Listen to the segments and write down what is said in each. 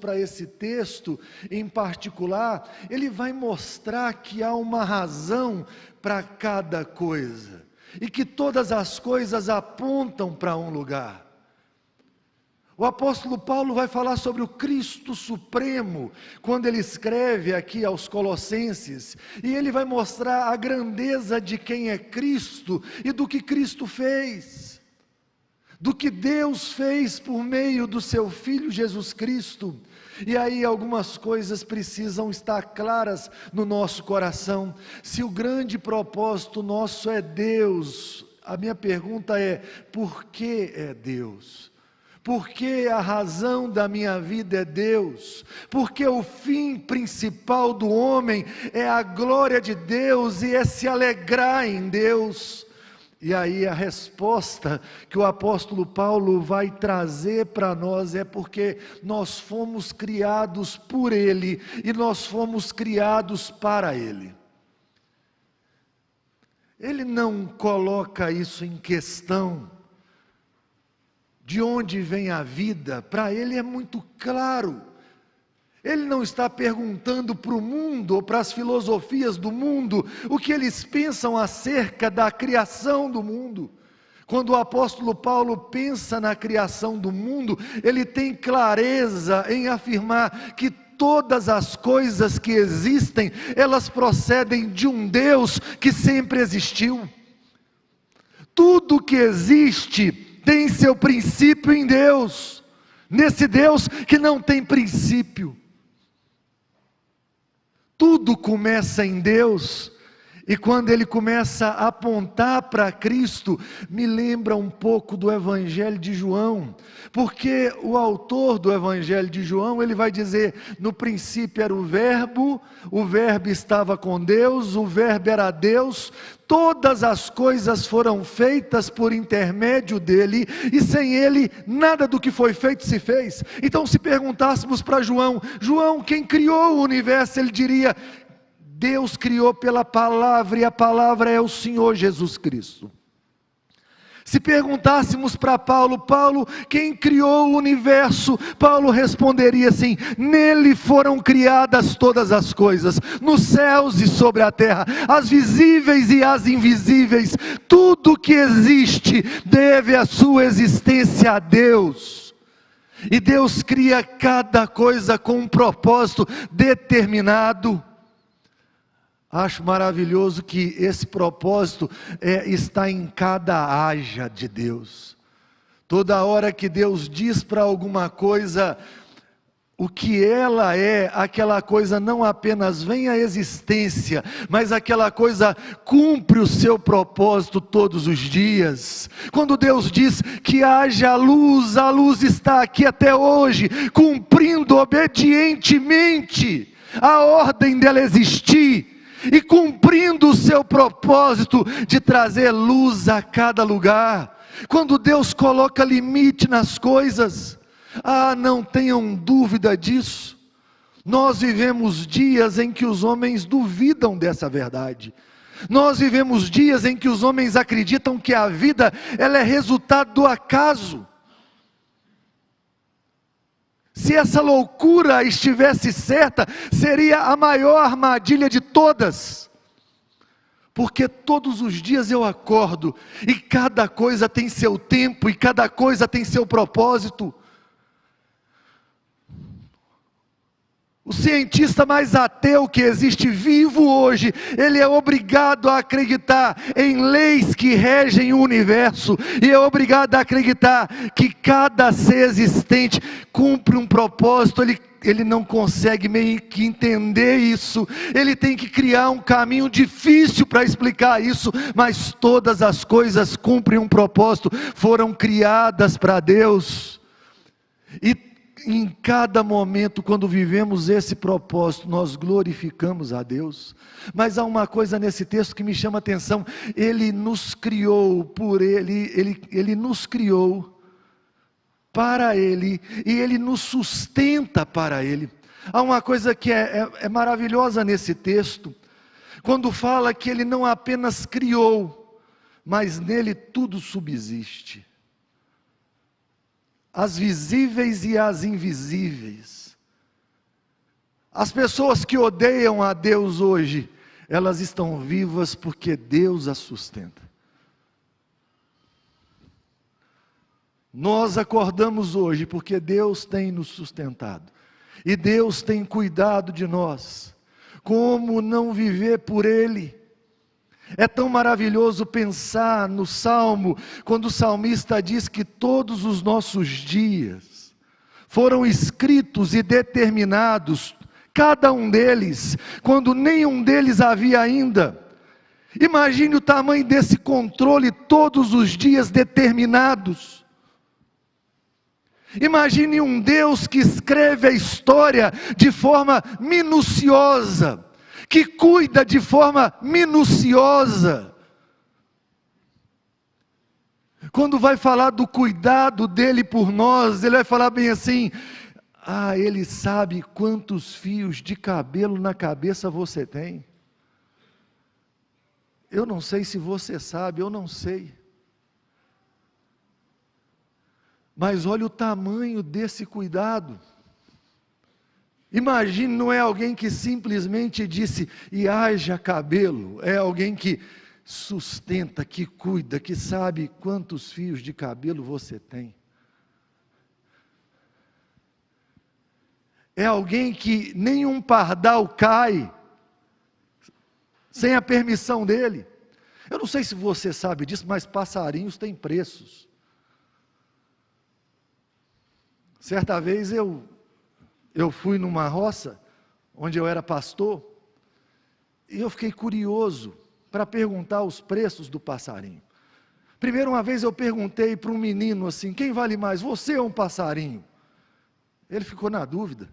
para esse texto em particular, ele vai mostrar que há uma razão para cada coisa, e que todas as coisas apontam para um lugar. O apóstolo Paulo vai falar sobre o Cristo Supremo, quando ele escreve aqui aos Colossenses, e ele vai mostrar a grandeza de quem é Cristo e do que Cristo fez, do que Deus fez por meio do seu Filho Jesus Cristo. E aí algumas coisas precisam estar claras no nosso coração. Se o grande propósito nosso é Deus, a minha pergunta é: por que é Deus? Porque a razão da minha vida é Deus, porque o fim principal do homem é a glória de Deus e é se alegrar em Deus. E aí a resposta que o apóstolo Paulo vai trazer para nós é porque nós fomos criados por Ele e nós fomos criados para Ele. Ele não coloca isso em questão. De onde vem a vida, para ele é muito claro. Ele não está perguntando para o mundo ou para as filosofias do mundo o que eles pensam acerca da criação do mundo. Quando o apóstolo Paulo pensa na criação do mundo, ele tem clareza em afirmar que todas as coisas que existem, elas procedem de um Deus que sempre existiu. Tudo que existe tem seu princípio em Deus, nesse Deus que não tem princípio. Tudo começa em Deus, e quando ele começa a apontar para Cristo, me lembra um pouco do Evangelho de João, porque o autor do Evangelho de João, ele vai dizer: no princípio era o Verbo estava com Deus, o Verbo era Deus, todas as coisas foram feitas por intermédio dele, e sem ele nada do que foi feito se fez. Então, se perguntássemos para João, quem criou o universo? Ele diria: Deus criou pela palavra, e a palavra é o Senhor Jesus Cristo. Se perguntássemos para Paulo, quem criou o universo? Paulo responderia assim: nele foram criadas todas as coisas, nos céus e sobre a terra, as visíveis e as invisíveis, tudo que existe deve a sua existência a Deus. E Deus cria cada coisa com um propósito determinado. Acho maravilhoso que esse propósito está em cada haja de Deus. Toda hora que Deus diz para alguma coisa o que ela é, aquela coisa não apenas vem à existência, mas aquela coisa cumpre o seu propósito todos os dias. Quando Deus diz que haja a luz está aqui até hoje, cumprindo obedientemente a ordem dela existir, e cumprindo o seu propósito de trazer luz a cada lugar. Quando Deus coloca limite nas coisas, não tenham dúvida disso. Nós vivemos dias em que os homens duvidam dessa verdade. Nós vivemos dias em que os homens acreditam que a vida ela é resultado do acaso. Se essa loucura estivesse certa, seria a maior armadilha de todas. Porque todos os dias eu acordo, e cada coisa tem seu tempo, e cada coisa tem seu propósito. O cientista mais ateu que existe vivo hoje, ele é obrigado a acreditar em leis que regem o universo, e é obrigado a acreditar que cada ser existente cumpre um propósito. Ele não consegue meio que entender isso, ele tem que criar um caminho difícil para explicar isso, mas todas as coisas cumprem um propósito, foram criadas para Deus. E em cada momento, quando vivemos esse propósito, nós glorificamos a Deus. Mas há uma coisa nesse texto que me chama a atenção: Ele nos criou por Ele nos criou para Ele, e Ele nos sustenta para Ele. Há uma coisa que é maravilhosa nesse texto, quando fala que Ele não apenas criou, mas nele tudo subsiste. As visíveis e as invisíveis, As pessoas que odeiam a Deus hoje, elas estão vivas porque Deus as sustenta. Nós acordamos hoje porque Deus tem nos sustentado. E Deus tem cuidado de nós. Como não viver por Ele? É tão maravilhoso pensar no Salmo, quando o salmista diz que todos os nossos dias foram escritos e determinados, cada um deles, quando nenhum deles havia ainda. Imagine o tamanho desse controle, todos os dias determinados. Imagine um Deus que escreve a história de forma minuciosa, que cuida de forma minuciosa. Quando vai falar do cuidado dele por nós, ele vai falar bem assim: ele sabe quantos fios de cabelo na cabeça você tem. Eu não sei se você sabe, eu não sei. Mas olha o tamanho desse cuidado. Imagine, não é alguém que simplesmente disse, e haja cabelo. É alguém que sustenta, que cuida, que sabe quantos fios de cabelo você tem. É alguém que nenhum pardal cai sem a permissão dele. Eu não sei se você sabe disso, mas passarinhos têm preços. Certa vez eu fui numa roça, onde eu era pastor, e eu fiquei curioso para perguntar os preços do passarinho. Primeiro, uma vez eu perguntei para um menino assim, quem vale mais, você ou um passarinho? Ele ficou na dúvida.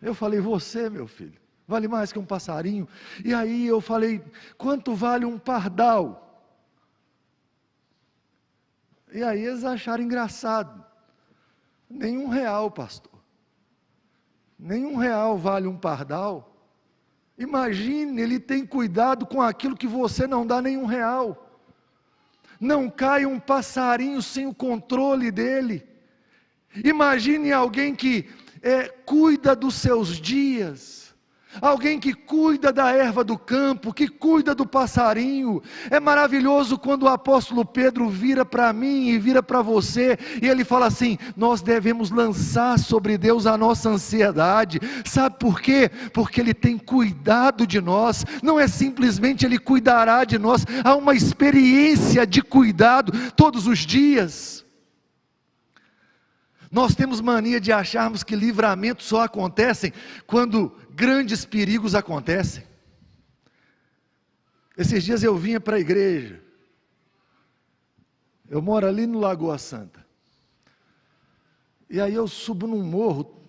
Eu falei, você, meu filho, vale mais que um passarinho. E aí eu falei, quanto vale um pardal? E aí eles acharam engraçado. R$nenhum, pastor. R$nenhum vale um pardal. Imagine, ele tem cuidado com aquilo que você não dá R$nenhum. Não cai um passarinho sem o controle dele. Imagine alguém que cuida dos seus dias. Alguém que cuida da erva do campo, que cuida do passarinho. É maravilhoso quando o apóstolo Pedro vira para mim e vira para você, e ele fala assim, nós devemos lançar sobre Deus a nossa ansiedade. Sabe por quê? Porque Ele tem cuidado de nós. Não é simplesmente Ele cuidará de nós, há uma experiência de cuidado todos os dias. Nós temos mania de acharmos que livramentos só acontecem quando grandes perigos acontecem. Esses dias eu vinha para a igreja. Eu moro ali no Lagoa Santa. E aí eu subo num morro,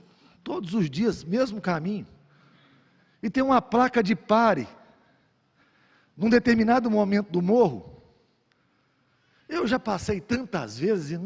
todos os dias, mesmo caminho. E tem uma placa de pare. Num determinado momento do morro, eu já passei tantas vezes e